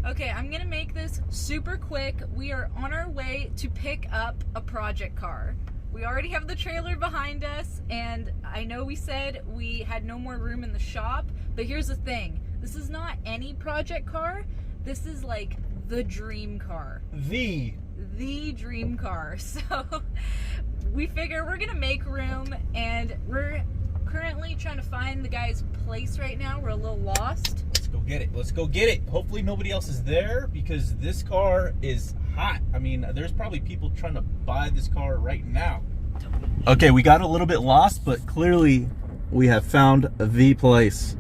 Okay, I'm gonna make this super quick. We are on our way to pick up a project car. We already have the trailer behind us, and I know we said we had no more room in the shop, but here's the thing. This is not any project car. This is like the dream car. The dream car. So we figure we're gonna make room, and we're currently trying to find the guy's place right now. We're a little lost. Let's go get it. Let's go get it. Hopefully nobody else is there because this car is hot. I mean, there's probably people trying to buy this car right now. Okay, we got a little bit lost, but clearly we have found the place.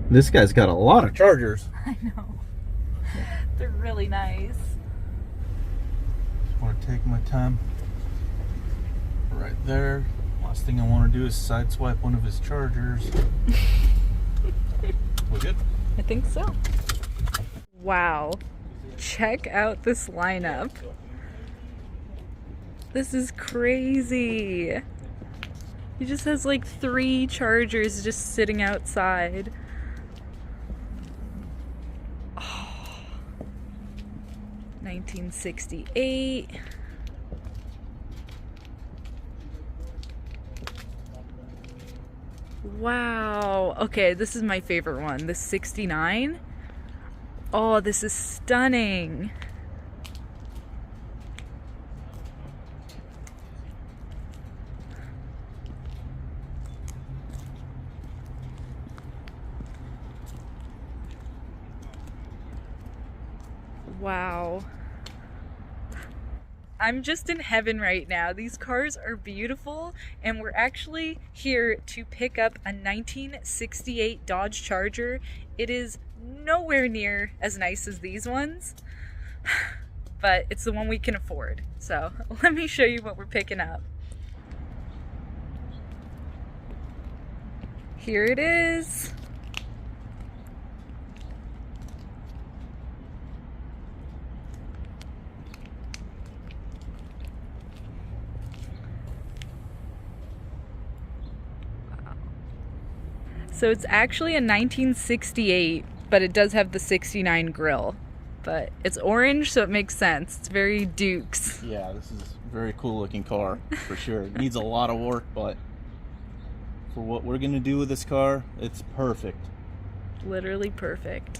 This guy's got a lot of chargers. I know. They're really nice. Just want to take my time right there. Last thing I want to do is sideswipe one of his chargers. We're good? I think so. Wow. Check out this lineup. This is crazy. He just has like 3 chargers just sitting outside. Oh. 1968. Wow. Okay, this is my favorite one. The 69. Oh, this is stunning. Wow. I'm just in heaven right now. These cars are beautiful, and we're actually here to pick up a 1968 Dodge Charger. It is nowhere near as nice as these ones, but it's the one we can afford. So let me show you what we're picking up. Here it is. So it's actually a 1968, but it does have the 69 grille. But it's orange, so it makes sense. It's very Dukes. Yeah, this is a very cool looking car, for sure. It needs a lot of work, but for what we're going to do with this car, it's perfect. Literally perfect.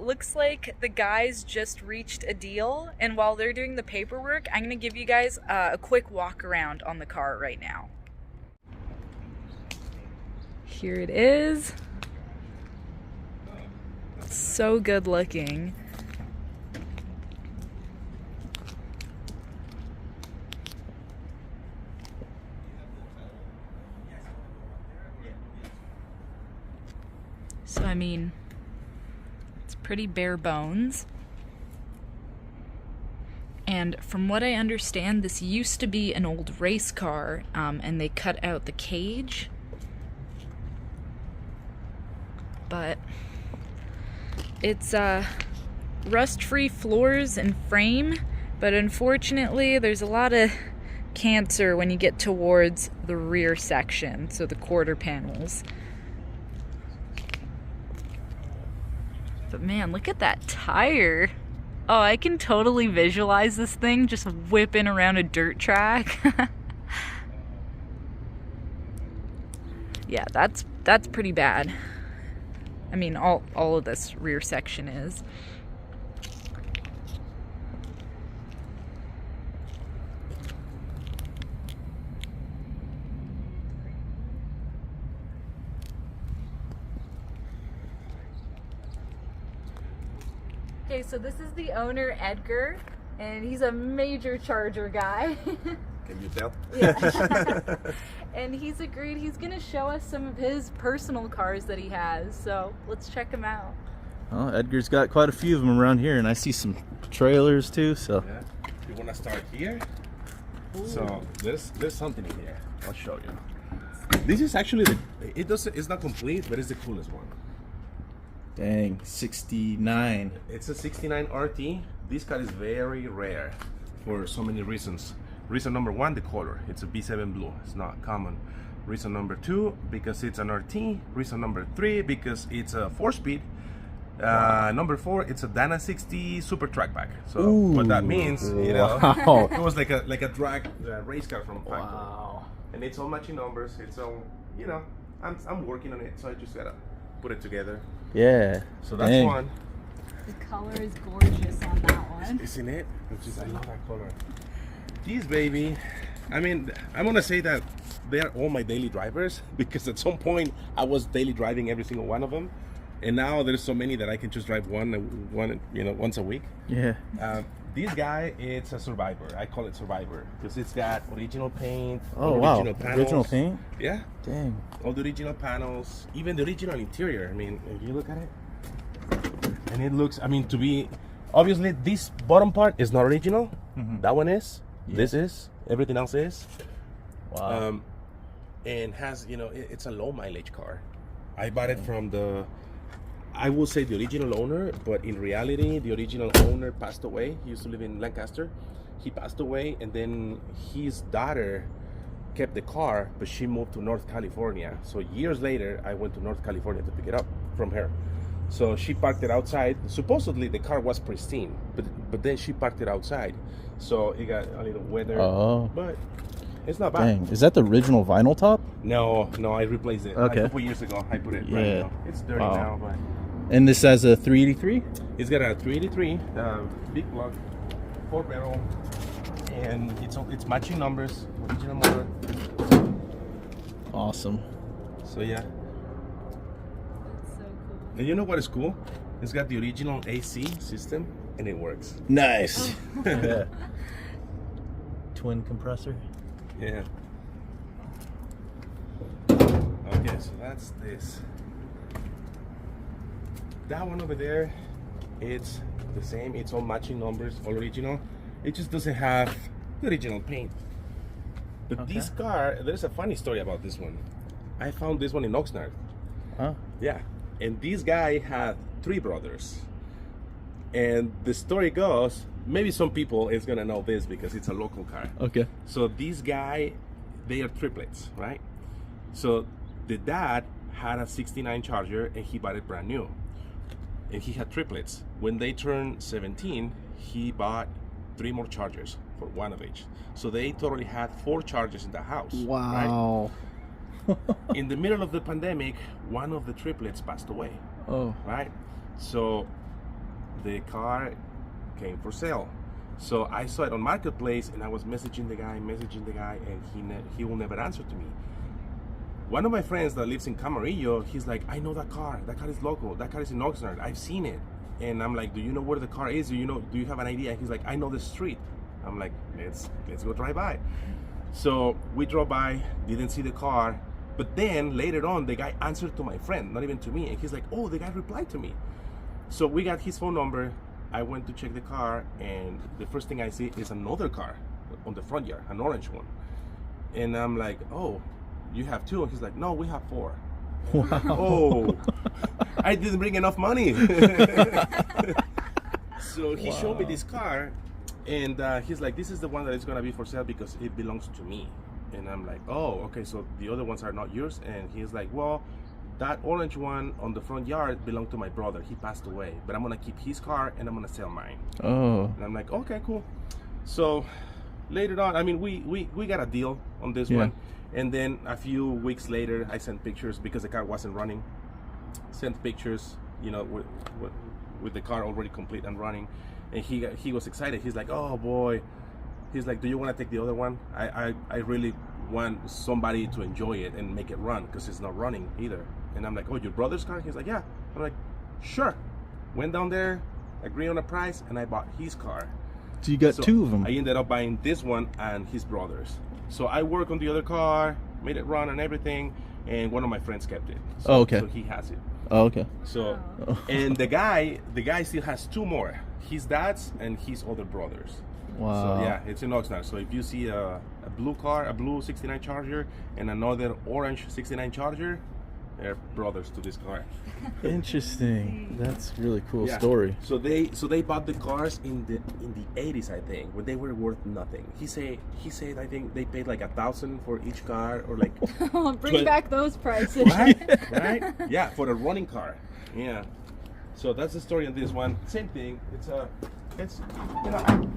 Looks like the guys just reached a deal, and while they're doing the paperwork, I'm gonna give you guys a quick walk around on the car right now. Here it is. So good looking. So I mean, pretty bare bones. And from what I understand, this used to be an old race car, and they cut out the cage. But it's rust-free floors and frame, but unfortunately there's a lot of cancer when you get towards the rear section, so the quarter panels. But man, look at that tire. Oh, I can totally visualize this thing just whipping around a dirt track. Yeah, that's pretty bad. I mean, all of this rear section is. Okay, so this is the owner, Edgar, and he's a major Charger guy. Can you tell? Yeah. And he's agreed he's gonna show us some of his personal cars that he has. So let's check him out. Well, Edgar's got quite a few of them around here, and I see some trailers too. So Yeah. You want to start here? Ooh. So there's something in here. I'll show you. This is actually it's not complete, but it's the coolest one. dang, 69. It's a 69 RT. This car is very rare for so many reasons. Reason number one, the color. It's a B7 blue. It's not common. Reason number two, because it's an RT. Reason number three, because it's a 4-speed. Number four, it's a Dana 60 Super Trackback. So Ooh. what that means, you know, Wow. it was like a drag race car from factory. Wow. And it's all matching numbers. It's all, you know, I'm working on it, so I just gotta put it together. Yeah. So that's Dang. one. The color is gorgeous on that one. Isn't it? I love that color. These baby, I mean, I'm gonna say that they are all my daily drivers because at some point I was daily driving every single one of them, and now there's so many that I can just drive one, you know, once a week. Yeah. This guy, it's a Survivor. I call it Survivor because it's got original paint. Oh all wow. original panels. Original paint. Yeah, Dang. all the original panels, even the original interior. I mean, if you look at it, and it looks, I mean, to be, obviously this bottom part is not original. That one is. Yeah. This is. Everything else is. Wow. And has, you know, it's a low mileage car. I bought it from the, I will say the original owner, but in reality, the original owner passed away. He used to live in Lancaster. He passed away, and then his daughter kept the car, but she moved to North California. So years later, I went to North California to pick it up from her. So she parked it outside. Supposedly the car was pristine, but then she parked it outside. So it got a little weather, Oh. but it's not bad. Dang. Is that the original vinyl top? No, I replaced it. Okay. A couple years ago, I put it brand Yeah. new. It's dirty Wow. now, but And this has a 383? it's got a 383, big block, 4-barrel, and it's matching numbers, original motor. Awesome. So yeah, That's so cool. and you know what is cool? It's got the original AC system, and it works. Nice. Yeah. Twin compressor. Yeah. Okay, so that's this. That one over there, it's the same. It's all matching numbers, all original. It just doesn't have the original paint. But Okay. this car, there's a funny story about this one. I found this one in Oxnard. Huh? Yeah. And this guy had 3 brothers. And the story goes, maybe some people is gonna know this because it's a local car. Okay. So this guy, they are triplets, right? So the dad had a 69 Charger and he bought it brand new. And he had triplets. When they turned 17, he bought 3 more Chargers for one of each. So they totally had 4 Chargers in the house. Right? Wow. In the middle of the pandemic, one of the triplets passed away, Oh. right? So the car came for sale. So I saw it on Marketplace and I was messaging the guy, and he will never answer to me. One of my friends that lives in Camarillo, he's like, I know that car. That car is local. That car is in Oxnard. I've seen it. And I'm like, do you know where the car is? Do you have an idea? He's like, I know the street. I'm like, let's go drive by. So we drove by, didn't see the car. But then later on, the guy answered to my friend, not even to me. And he's like, oh, the guy replied to me. So we got his phone number. I went to check the car, and the first thing I see is another car on the front yard, an orange one. And I'm like, oh, you have 2? And he's like, no, we have 4. Wow. Oh, I didn't bring enough money. So he showed me this car, and he's like, this is the one that is going to be for sale because it belongs to me. And I'm like, oh, okay, so the other ones are not yours? And he's like, well, that orange one on the front yard belonged to my brother. He passed away, but I'm going to keep his car and I'm going to sell mine. Oh. And I'm like, okay, cool. So later on, I mean, we got a deal on this Yeah. one. And then a few weeks later, I sent pictures because the car wasn't running. Sent pictures, you know, with the car already complete and running. And he was excited. He's like, oh boy. He's like, do you want to take the other one? I really want somebody to enjoy it and make it run because it's not running either. And I'm like, oh, your brother's car? He's like, yeah. I'm like, sure. Went down there, agreed on a price, and I bought his car. So you got So two of them. I ended up buying this one and his brother's. So I worked on the other car, made it run and everything, and one of my friends kept it. So, Oh, okay. So he has it. Oh, okay. So, Oh. and the guy still has two more. His dad's and his older brother's. Wow. So yeah, it's in Oxnard. So if you see a blue car, a blue 69 Charger, and another orange 69 Charger, they're brothers to this car. Interesting. That's a really cool Yeah. story. So they bought the cars in the 80s, I think, when they were worth nothing. He said I think they paid like $1,000 for each car, or like Bring back those prices. right? Yeah, for a running car. Yeah. So that's the story on this one. Same thing. It's you know,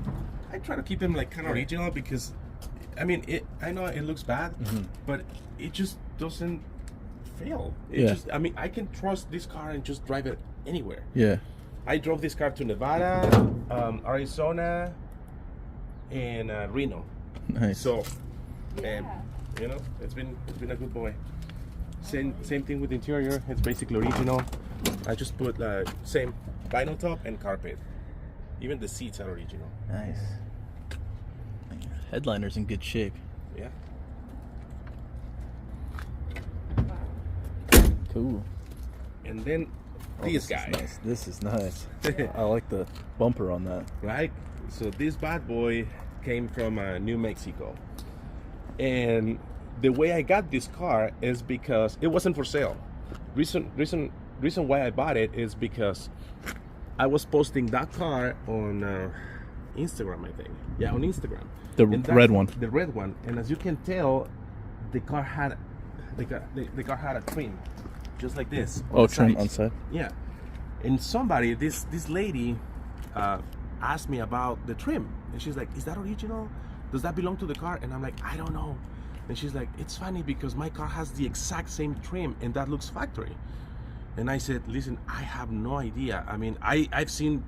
I try to keep them like kind of original because, I mean, I know it looks bad, but it just doesn't fail. I mean, I can trust this car and just drive it anywhere. Yeah. I drove this car to Nevada, Arizona, and Reno. Nice. So, Yeah. you know, it's been a good boy. Same thing with the interior. It's basically original. I just put same vinyl top and carpet. Even the seats are original. Nice. Headliner's in good shape. Yeah. Cool. And then this guy, This is nice. I like the bumper on that. right? So this bad boy came from New Mexico, and the way I got this car is because it wasn't for sale. Reason why I bought it is because I was posting that car on Instagram, I think. Yeah, on Instagram. The And red one. The red one. And as you can tell, the car had the car had a trim, just like this. Oh, the trim sides. on side. Yeah. And somebody, this lady, asked me about the trim, and she's like, "Is that original? Does that belong to the car?" And I'm like, "I don't know." And she's like, "It's funny because my car has the exact same trim, and that looks factory." And I said, "Listen, I have no idea. I mean, I've seen,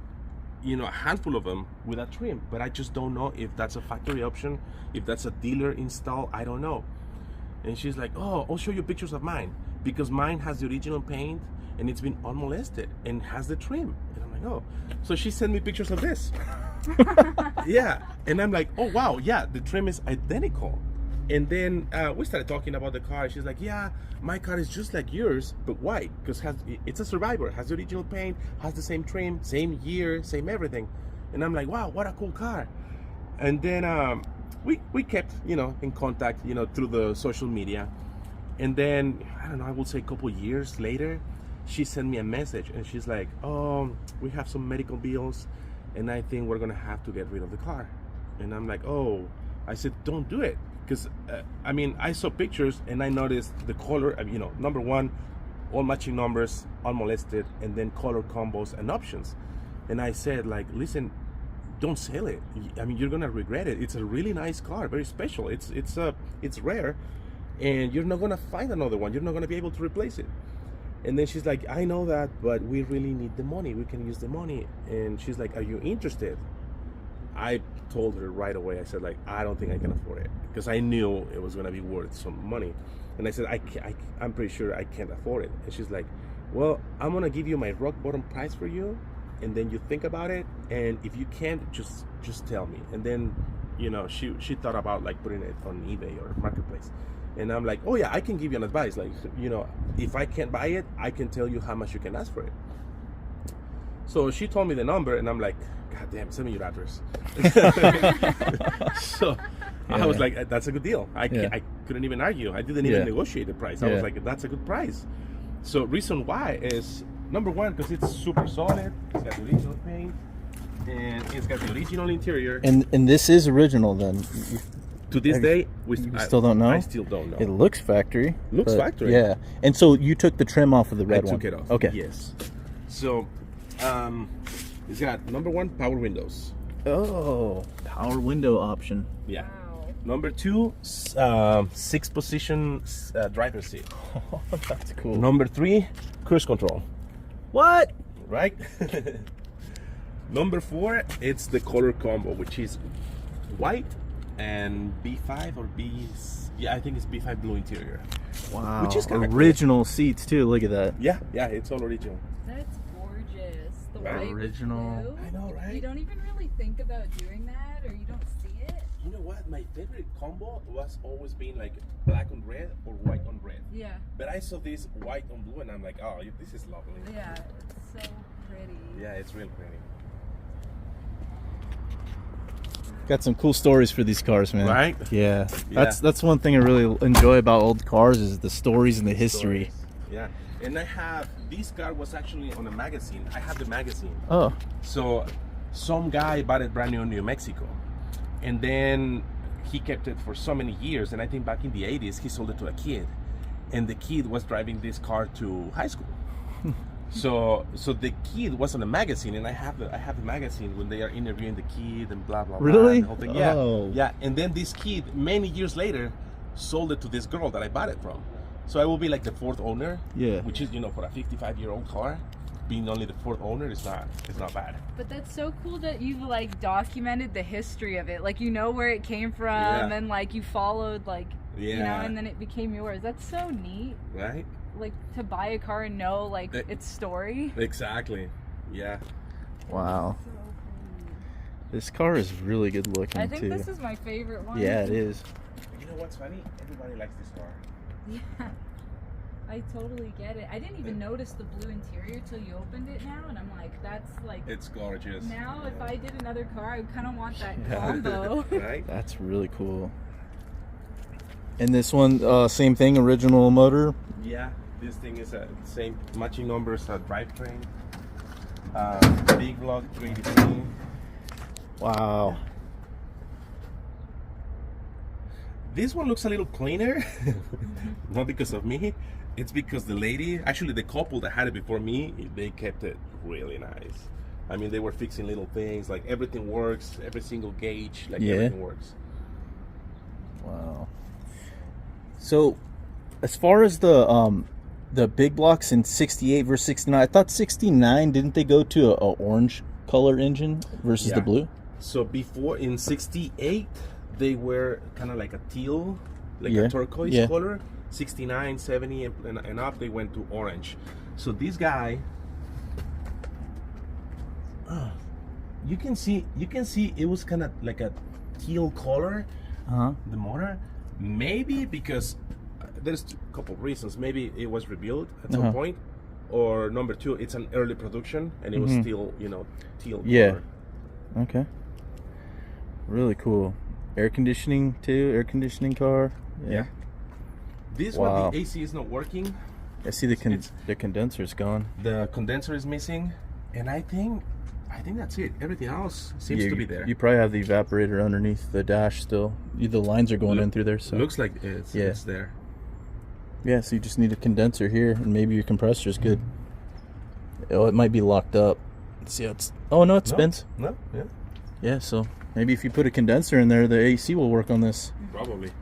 you know, a handful of them with a trim, but I just don't know if that's a factory option, if that's a dealer install. I don't know." And she's like, "Oh, I'll show you pictures of mine because mine has the original paint and it's been unmolested and has the trim." And I'm like, "Oh." So she sent me pictures of this. Yeah. And I'm like, "Oh, wow. Yeah, the trim is identical." And then we started talking about the car. She's like, "Yeah, my car is just like yours, but white, because it's a Survivor, has the original paint, has the same trim, same year, same everything." And I'm like, "Wow, what a cool car." And then we kept, you know, in contact, you know, through the social media. And then, I don't know, I would say a couple years later, she sent me a message and she's like, "Oh, we have some medical bills and I think we're gonna have to get rid of the car." And I'm like, "Oh." I said, "Don't do it." Because, I mean, I saw pictures and I noticed the color, you know, number one, all matching numbers, unmolested, and then color combos and options. And I said, like, "Listen, don't sell it. I mean, you're gonna regret it. It's a really nice car, very special. It's rare, and you're not gonna find another one. You're not gonna be able to replace it." And then she's like, "I know that, but we really need the money. We can use the money." And she's like, "Are you interested?" I told her right away. I said, like, "I don't think I can afford it," because I knew it was gonna be worth some money. And I said, I'm pretty sure I can't afford it." And she's like, "Well, I'm gonna give you my rock bottom price for you, and then you think about it, and if you can't, just tell me." And then, you know, she thought about like putting it on eBay or Marketplace. And I'm like, "Oh yeah, I can give you an advice. Like, you know, if I can't buy it, I can tell you how much you can ask for it." So she told me the number, and I'm like, "God damn, send me your address." So I was like, "That's a good deal." I couldn't even argue. I didn't even negotiate the price. I was like, "That's a good price." So reason why is, number one, because it's super solid. It's got the original paint, and it's got the original interior. And this is original then. To this day, you still don't know? I still don't know. It looks factory. Looks factory. Yeah. And so you took the trim off of the red one. I took it off. Okay. Yes. So it's got number one, power windows. Oh, power window option. Yeah. Wow. Number two, 6-position driver's seat. Oh, that's cool. Number three, cruise control. What? Right? Number four, it's the color combo, which is white and B5 or I think it's B5 blue interior. Wow. Which is kind of original seats too. Look at that. Yeah, it's all original. That's gorgeous. The bright original. blue. I know, right? You don't even really think about doing that, or you don't see it. You know what? My favorite combo was always being like black on red or white on red. Yeah. But I saw this white on blue, and I'm like, oh, this is lovely. Yeah, it's so pretty. Yeah, it's real pretty. Got some cool stories for these cars, man. Right? Yeah. Yeah. That's one thing I really enjoy about old cars is the stories and the history. Stories. Yeah. And I have, this car was actually on a magazine. I have the magazine. Oh. So some guy bought it brand new in New Mexico. And then he kept it for so many years. And I think back in the 80s, he sold it to a kid. And the kid was driving this car to high school. So the kid was on a magazine, and I have the magazine when they are interviewing the kid and blah blah blah. Really? The whole thing. Yeah, Oh. yeah. And then this kid, many years later, sold it to this girl that I bought it from. So I will be like the fourth owner. Yeah. Which is, for a 55-year-old car, being only the fourth owner is not bad. But that's so cool that you've like documented the history of it. Like, you know where it came from, Yeah. and like you followed, like, Yeah. and then it became yours. That's so neat. Right? Like, to buy a car and know like its story. Exactly. Yeah. Wow. So pretty. This car is really good looking I think too. this is my favorite one. Yeah, it is. You know what's funny? Everybody likes this car. Yeah. I totally get it. I didn't even notice the blue interior till you opened it now, and I'm like, that's like. It's gorgeous. Now, if I did another car, I kind of want that Yeah. combo. Right? That's really cool. And this one, same thing, original motor. Yeah, this thing is a same matching numbers, drivetrain, big block 383. Wow. This one looks a little cleaner, not because of me. It's because the lady, actually the couple that had it before me, they kept it really nice. I mean, they were fixing little things, like everything works, every single gauge, like Yeah. everything works. Wow. So, as far as the big blocks in 68 versus 69, I thought 69, didn't they go to a orange color engine versus the Yeah. blue? So before in 68, they were kind of like a teal, like Yeah. a turquoise Yeah. color. 69, 70 and up, they went to orange. So this guy, you can see it was kind of like a teal color, the motor. Maybe because there's a couple of reasons. Maybe it was rebuilt at some point, or number two, it's an early production and it was still, teal Yeah. color. Okay. Really cool. Air conditioning too. Air conditioning car. Yeah. This Wow. one, the AC is not working. I see the condenser's gone. The condenser is missing, and I think that's it. Everything else seems to be there. You probably have the evaporator underneath the dash still. The lines are going in through there. So Looks like it's there. yeah, so you just need a condenser here, and maybe your compressor's good. Oh, it might be locked up. Let's see how it's. Oh no, it spins. No, yeah, Yeah, so maybe if you put a condenser in there, the AC will work on this. probably. So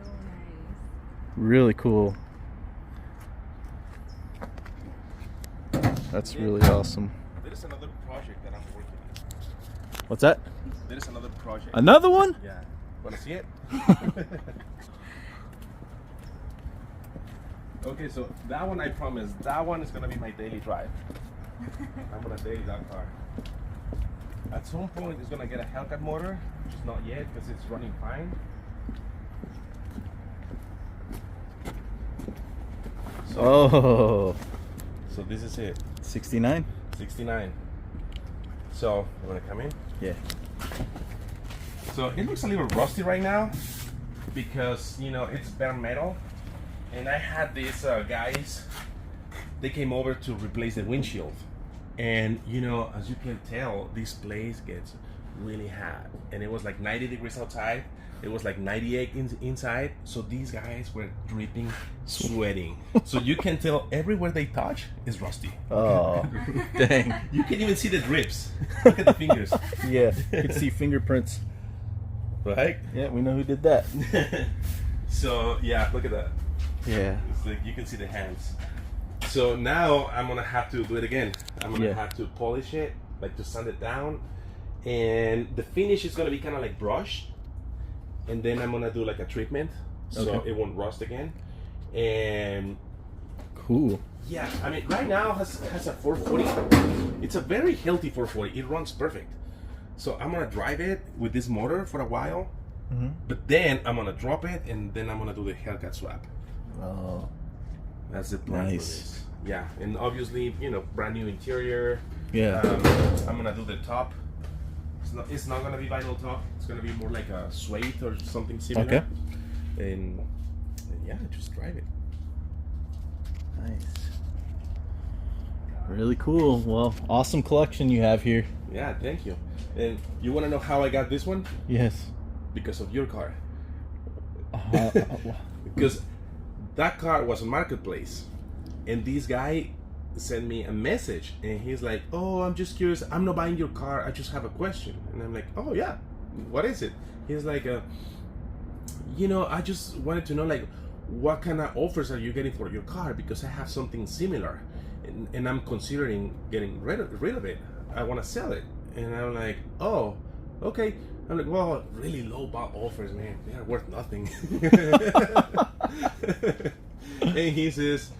nice. Really cool. That's really awesome. There is another project that I'm working on. What's that? There is another project. Another one? Yeah. Wanna see it? Okay, so that one I promise. That one is gonna be my daily drive. I'm gonna daily that car. At some point, it's gonna get a Hellcat motor, which is not yet because it's running fine. So, Oh, so this is it. 69? 69. So, you wanna come in? Yeah. So it looks a little rusty right now because it's bare metal, and I had these guys. They came over to replace the windshield, and as you can tell, this place gets really hot, and it was like 90 degrees outside. It was like 98 inside. So these guys were dripping, sweating. So you can tell everywhere they touch is rusty. Oh, dang. You can even see the drips. Look at the fingers. Yeah, you can see fingerprints. Right? Yeah, we know who did that. So yeah, look at that. Yeah. It's like you can see the hands. So now I'm gonna have to do it again. I'm gonna have to polish it, like to sand it down, and the finish is gonna be kind of like brushed, and then I'm gonna do like a treatment so it won't rust again, and Cool. Yeah, I mean, right now has a 440. It's a very healthy 440. It runs perfect. So I'm gonna drive it with this motor for a while, but then I'm gonna drop it and then I'm gonna do the Hellcat swap. Oh, That's the plan for this. Yeah, and obviously, you know, brand new interior. Yeah. I'm gonna do the top. It's not gonna be vinyl top. It's gonna be more like a suede or something similar. Okay. And yeah, just drive it. Nice. Really cool. Well, awesome collection you have here. Yeah, thank you. And you want to know how I got this one? Yes. Because of your car. Because that car was on Marketplace, and this guy sent me a message, and he's like, "Oh, I'm just curious. I'm not buying your car. I just have a question." And I'm like, "Oh yeah, what is it?" He's like, "You know, I just wanted to know like, what kind of offers are you getting for your car? Because I have something similar, and I'm considering getting rid of it. I want to sell it." And I'm like, "Oh, okay." I'm like, "Well, really low ball offers, man. They are worth nothing." And he says,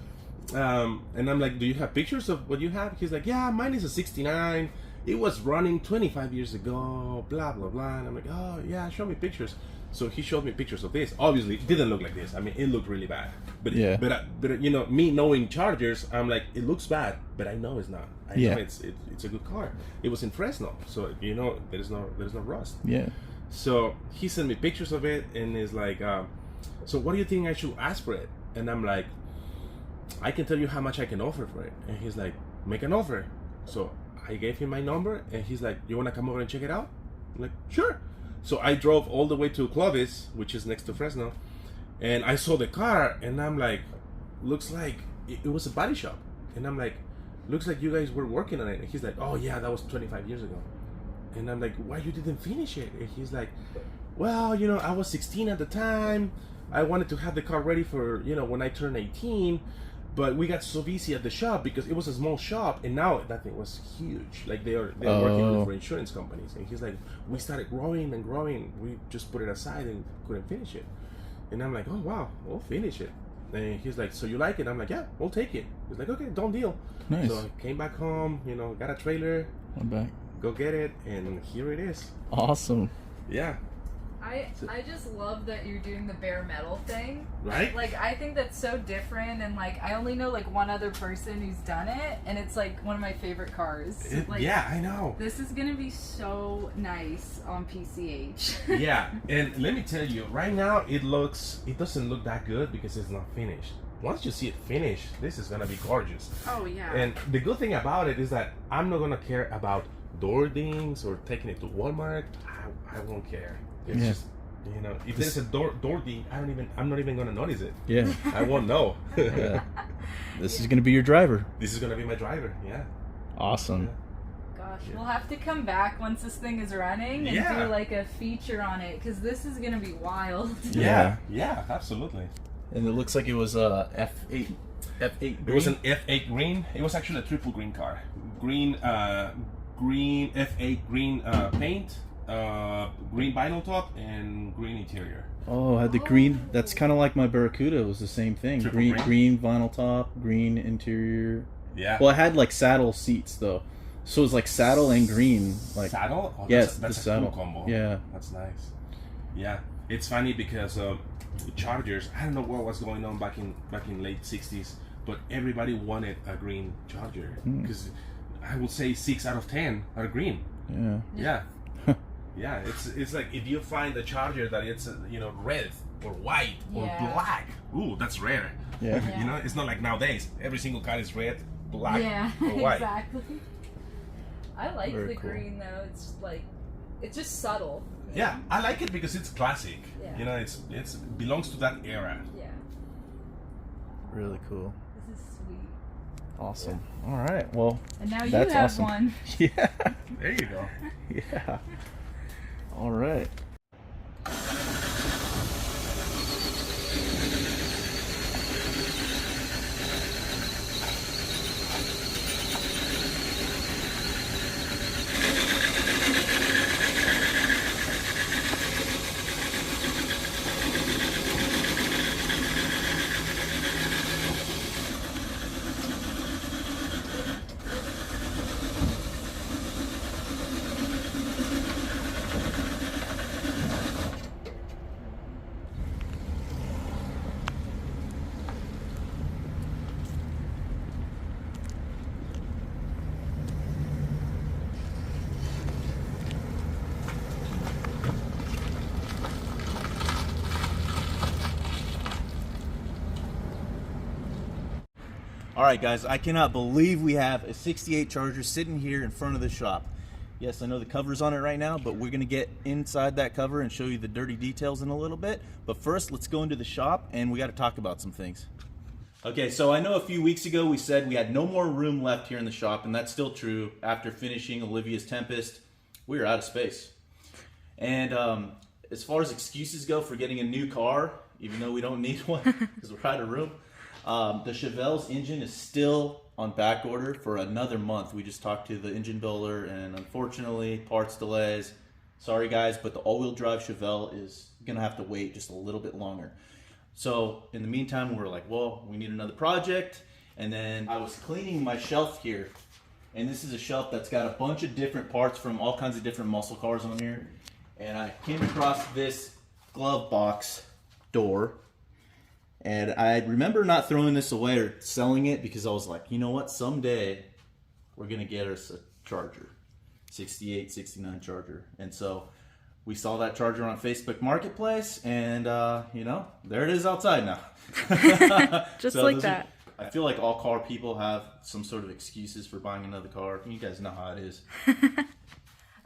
and I'm like, "Do you have pictures of what you have?" He's like, "Yeah, mine is a 69. It was running 25 years ago, blah, blah, blah." And I'm like, "Oh, yeah, show me pictures." So he showed me pictures of this. Obviously, it didn't look like this. I mean, it looked really bad. But Yeah. But you know, me knowing Chargers, I'm like, it looks bad, but I know it's not. I Yeah. know it's a good car. It was in Fresno, so you know there's no rust. Yeah. So he sent me pictures of it, and is like, "So what do you think I should ask for it?" And I'm like, "I can tell you how much I can offer for it." And he's like, "Make an offer." So I gave him my number, and he's like, "You want to come over and check it out?" I'm like, "Sure." So I drove all the way to Clovis, which is next to Fresno, and I saw the car, and I'm like, "Looks like it was a body shop." And I'm like, "Looks like you guys were working on it." And he's like, "Oh yeah, that was 25 years ago." And I'm like, "Why you didn't finish it?" And he's like, "Well, you know, I was 16 at the time. I wanted to have the car ready for, you know, when I turned 18. But we got so busy at the shop because it was a small shop, and now that thing was huge. Like they're working with for insurance companies." And he's like, "We started growing and growing. We just put it aside and couldn't finish it." And I'm like, "Oh wow, we'll finish it." And he's like, "So you like it?" I'm like, "Yeah, we'll take it." He's like, "Okay, done deal." Nice. So I came back home, you know, got a trailer, I'm back. go get it, and here it is. Awesome. Yeah. I just love that you're doing the bare metal thing. Right? Like, I think that's so different, and like I only know like one other person who's done it, and it's like one of my favorite cars. Like, yeah, I know. This is gonna be so nice on PCH. Yeah, and let me tell you, right now it doesn't look that good because it's not finished. Once you see it finished, this is gonna be gorgeous. Oh yeah. And the good thing about it is that I'm not gonna care about door dings or taking it to Walmart. I won't care. It's just, you know, if there's a door ding, I'm not even gonna notice it. Yeah. I won't know. Yeah. This is gonna be your driver. This is gonna be my driver. Yeah. Awesome. Yeah. Gosh, we'll have to come back once this thing is running and Yeah. do like a feature on it, because this is gonna be wild. Yeah. Yeah. Absolutely. And it looks like it was F8. F8. It was an F8 green. It was actually a triple green car. Green F8 green paint, green vinyl top, and green interior. Oh, I had the green. That's kind of like my Barracuda. It was the same thing. Triple Green vinyl top, green interior. Yeah. Well, I had like saddle seats though, so it was like saddle and green. Like saddle? Oh, yes, that's the a saddle cool combo. Yeah. That's nice. Yeah. It's funny because Chargers, I don't know what was going on back in late 60s, but everybody wanted a green Charger because I would say 6 out of 10 are green. Yeah. Yeah. Yeah, it's like if you find a Charger that it's red or white or black, ooh, that's rare. Yeah. You know, it's not like nowadays every single car is red, black, or white. Exactly. I like Very the cool. green though. It's like, it's just subtle. Yeah, I like it because it's classic. Yeah. You know, it's belongs to that era. Yeah. Really cool. This is sweet. Awesome. All right. Well, And now you that's have awesome. one. Yeah. There you go. Yeah. All right. All right, guys, I cannot believe we have a 68 Charger sitting here in front of the shop. Yes, I know the cover's on it right now, but we're gonna get inside that cover and show you the dirty details in a little bit. But first, let's go into the shop and we gotta talk about some things. Okay, so I know a few weeks ago we said we had no more room left here in the shop, and that's still true. After finishing Olivia's Tempest, we are out of space. And as far as excuses go for getting a new car, even though we don't need one because we're out of room, the Chevelle's engine is still on back order for another month. We just talked to the engine builder, and unfortunately, parts delays. Sorry guys, but the all-wheel drive Chevelle is gonna have to wait just a little bit longer. So in the meantime, we're like, well, we need another project. And then I was cleaning my shelf here, and this is a shelf that's got a bunch of different parts from all kinds of different muscle cars on here. And I came across this glove box door, and I remember not throwing this away or selling it because I was like, you know what, someday we're gonna get us a Charger, 68, 69 Charger. And so we saw that Charger on Facebook Marketplace, and you know, there it is outside now. Just so like that. I feel like all car people have some sort of excuses for buying another car. You guys know how it is.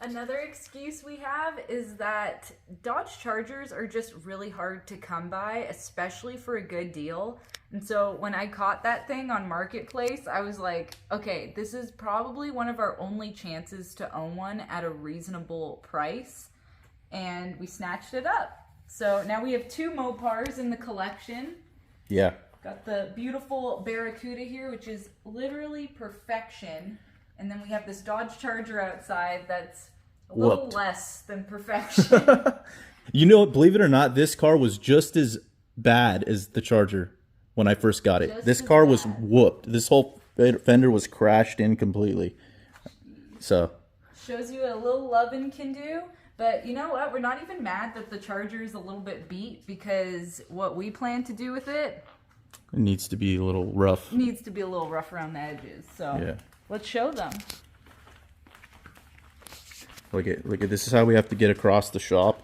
Another excuse we have is that Dodge Chargers are just really hard to come by, especially for a good deal. And so when I caught that thing on Marketplace, I was like, okay, this is probably one of our only chances to own one at a reasonable price. And we snatched it up. So now we have 2 Mopars in the collection. Yeah. Got the beautiful Barracuda here, which is literally perfection. And then we have this Dodge Charger outside that's a little less than perfection. You know, believe it or not, this car was just as bad as the Charger when I first got it. This car was whooped. This whole fender was crashed in completely. So shows you a little loving can do. But you know what? We're not even mad that the Charger is a little bit beat, because what we plan to do with it needs to be a little rough. Needs to be a little rough around the edges. So yeah. Let's show them. Look at this is how we have to get across the shop.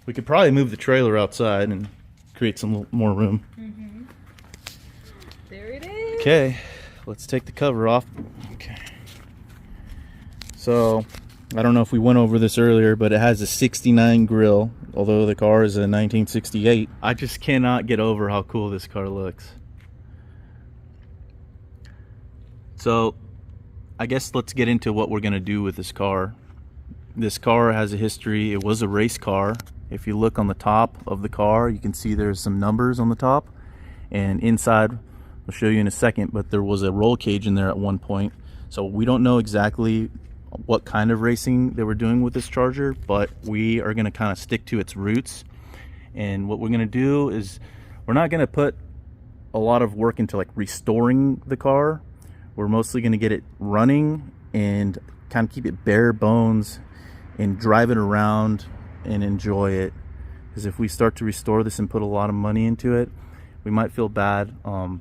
We could probably move the trailer outside and create some more room. Mm-hmm. There it is. Okay, let's take the cover off. Okay. So, I don't know if we went over this earlier, but it has a 69 grille, although the car is a 1968. I just cannot get over how cool this car looks. So, I guess let's get into what we're gonna do with this car. This car has a history. It was a race car. If you look on the top of the car, you can see there's some numbers on the top. And inside, I'll show you in a second, but there was a roll cage in there at one point. So we don't know exactly what kind of racing they were doing with this Charger, but we are gonna kind of stick to its roots. And what we're gonna do is, we're not gonna put a lot of work into like restoring the car. We're mostly gonna get it running and kind of keep it bare bones and drive it around and enjoy it. Because if we start to restore this and put a lot of money into it, we might feel bad, you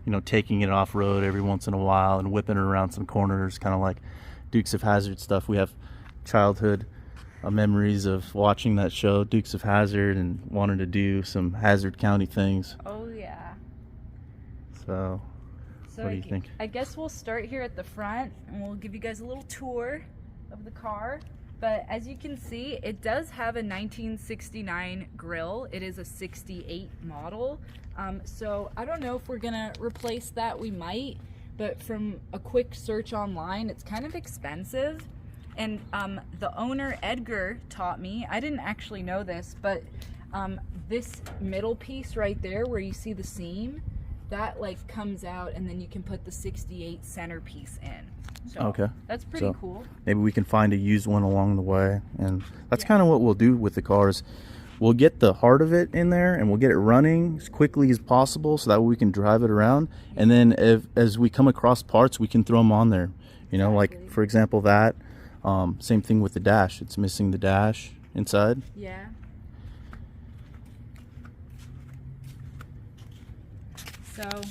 know, taking it off road every once in a while and whipping it around some corners, kind of like Dukes of Hazzard stuff. We have childhood memories of watching that show, Dukes of Hazzard, and wanting to do some Hazard County things. Oh yeah. So what do you think? I guess we'll start here at the front and we'll give you guys a little tour of the car. But as you can see, it does have a 1969 grille. It is a 68 model. So I don't know if we're gonna replace that. We might, but from a quick search online, it's kind of expensive. And the owner, Edgar, taught me, I didn't actually know this, but this middle piece right there where you see the seam, that like comes out and then you can put the 68 centerpiece in. So okay, that's pretty cool. Maybe we can find a used one along the way, and that's kind of what we'll do with the cars. We'll get the heart of it in there and we'll get it running as quickly as possible so that way we can drive it around. And then as we come across parts, we can throw them on there. You know, like for example that, same thing with the dash. It's missing the dash inside. Yeah. So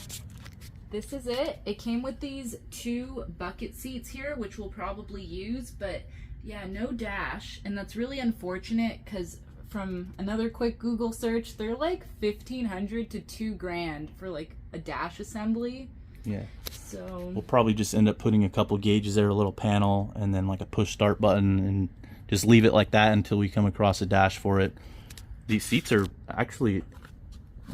this is it. It came with these 2 bucket seats here, which we'll probably use, but yeah, no dash. And that's really unfortunate because from another quick Google search, they're like $1,500 to $2,000 for like a dash assembly. Yeah. So We'll probably just end up putting a couple gauges there, a little panel, and then like a push start button, and just leave it like that until we come across a dash for it. These seats are actually,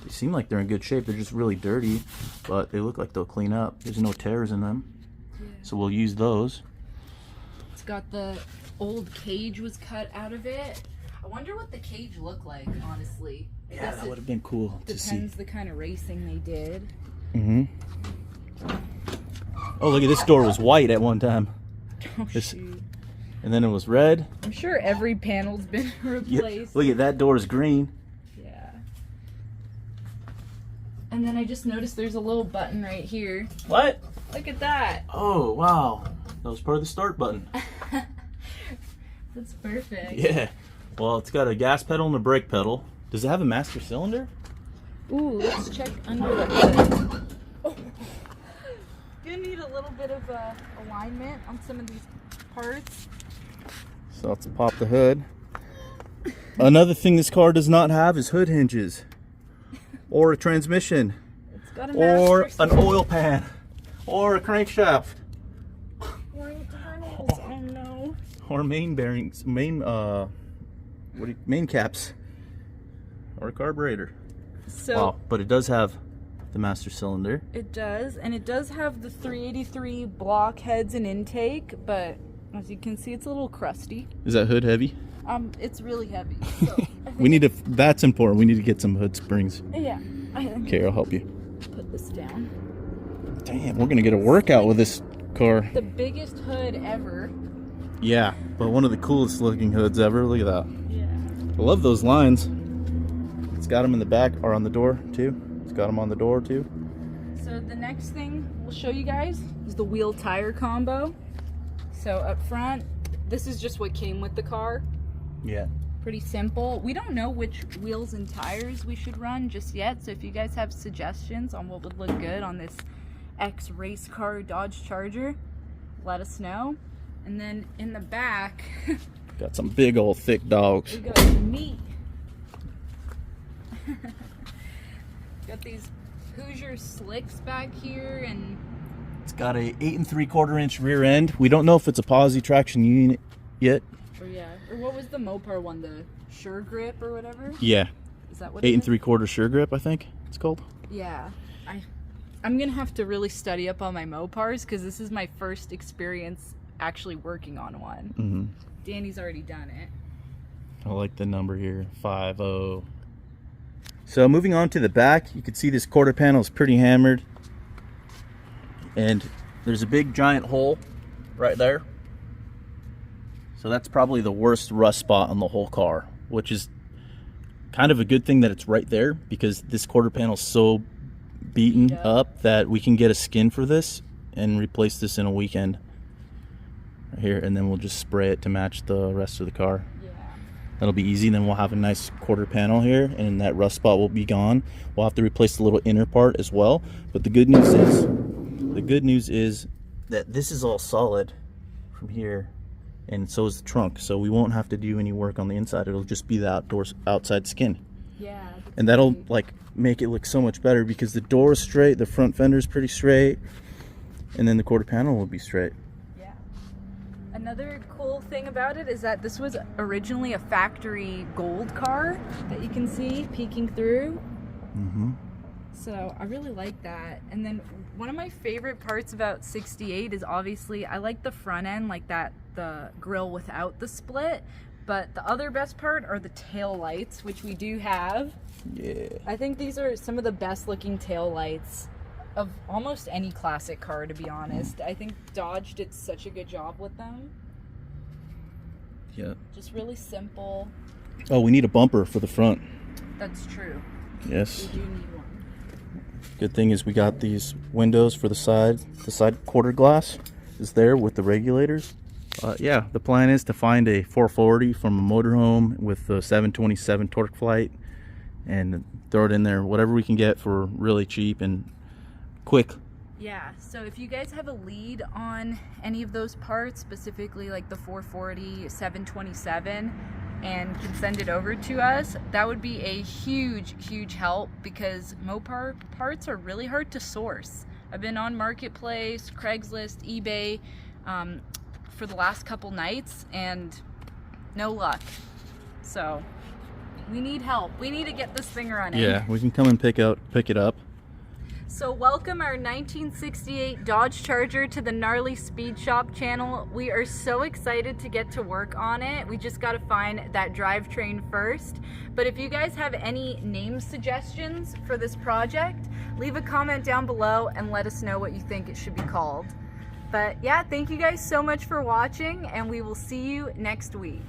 they seem like they're in good shape. They're just really dirty, but they look like they'll clean up. There's no tears in them. yeah. So we'll use those. It's got the old cage was cut out of it. I wonder what the cage looked like, honestly. I Yeah, guess that it would have been cool to see. depends the kind of racing they did. Mm-hmm. Oh, look at this door was white at one time. Oh, This- shoot. And then it was red. I'm sure every panel's been Yeah, replaced. look at that door is green. Yeah. And then I just noticed there's a little button right here. What? Look at that. Oh, wow. That was part of the start button. That's perfect. Yeah. Well, it's got a gas pedal and a brake pedal. Does it have a master cylinder? Ooh, let's check under the hood. Oh. Gonna need a little bit of alignment on some of these parts. So let's pop the hood. Another thing this car does not have is hood hinges. Or a transmission. It's got a Or master an oil pan. Or a crankshaft. or internals. Oh no. Or main bearings. Main caps. Or a carburetor. So Wow, but it does have the master cylinder. it does, and it does have the 383 block heads and intake, but as you can see, it's a little crusty. Is that hood heavy? It's really heavy. So I think We need to, that's important. We need to get some hood springs. yeah, I think Okay, I'll help you. put this down. Damn, we're gonna get a workout with this car. The biggest hood ever. Yeah, but one of the coolest looking hoods ever. Look at that. Yeah. I love those lines. It's got them in the back or on the door too. It's got them on the door too. So the next thing we'll show you guys is the wheel tire combo. So up front, this is just what came with the car. Yeah. Pretty simple. We don't know which wheels and tires we should run just yet, so if you guys have suggestions on what would look good on this RACECAR Dodge Charger, let us know. And then in the back, Got some big old thick dogs. we got the meat. Got these Hoosier slicks back here, and It's got a 8 3/4 inch rear end. We don't know if it's a posi traction unit yet. or what was the Mopar one, the Sure Grip or whatever? Yeah, Is that what 8 it is? 3/4 sure grip, I think it's called. Yeah, I'm gonna have to really study up on my Mopars because this is my first experience actually working on one. Mm-hmm. Danny's already done it. I like the number here, 50. So moving on to the back, you can see this quarter panel is pretty hammered. And there's a big giant hole right there. So that's probably the worst rust spot on the whole car, which is kind of a good thing that it's right there because this quarter panel is so beaten up that we can get a skin for this and replace this in a weekend. Right here, and then we'll just spray it to match the rest of the car. Yeah. That'll be easy. Then we'll have a nice quarter panel here, and that rust spot will be gone. We'll have to replace the little inner part as well. But the good news is that this is all solid from here, and so is the trunk. So we won't have to do any work on the inside. It'll just be the outside skin, Yeah. and that'll like make it look so much better because the door is straight, the front fender is pretty straight, and then the quarter panel will be straight. Yeah. Another cool thing about it is that this was originally a factory gold car that you can see peeking through. Mm-hmm. So I really like that. And then one of my favorite parts about 68 is obviously I like the front end, like that, the grille without the split. But the other best part are the tail lights, which we do have. Yeah. I think these are some of the best looking tail lights of almost any classic car, to be honest. I think Dodge did such a good job with them. Yeah. Just really simple. Oh, we need a bumper for the front. That's true. Yes. We do need one. Good thing is we got these windows for the side. The side quarter glass is there with the regulators. Yeah, the plan is to find a 440 from a motorhome with the 727 torque flight and throw it in there. Whatever we can get for really cheap and quick. Yeah, so if you guys have a lead on any of those parts, specifically like the 440, 727, and can send it over to us, that would be a huge help, because Mopar parts are really hard to source. I've been on Marketplace, Craigslist, eBay for the last couple nights and no luck. So we need help. We need to get this thing running. Yeah, we can come and pick it up. So welcome our 1968 Dodge Charger to the Gnarly Speed Shop channel. We are so excited to get to work on it. We just got to find that drivetrain first. But if you guys have any name suggestions for this project, leave a comment down below and let us know what you think it should be called. But yeah, thank you guys so much for watching, and we will see you next week.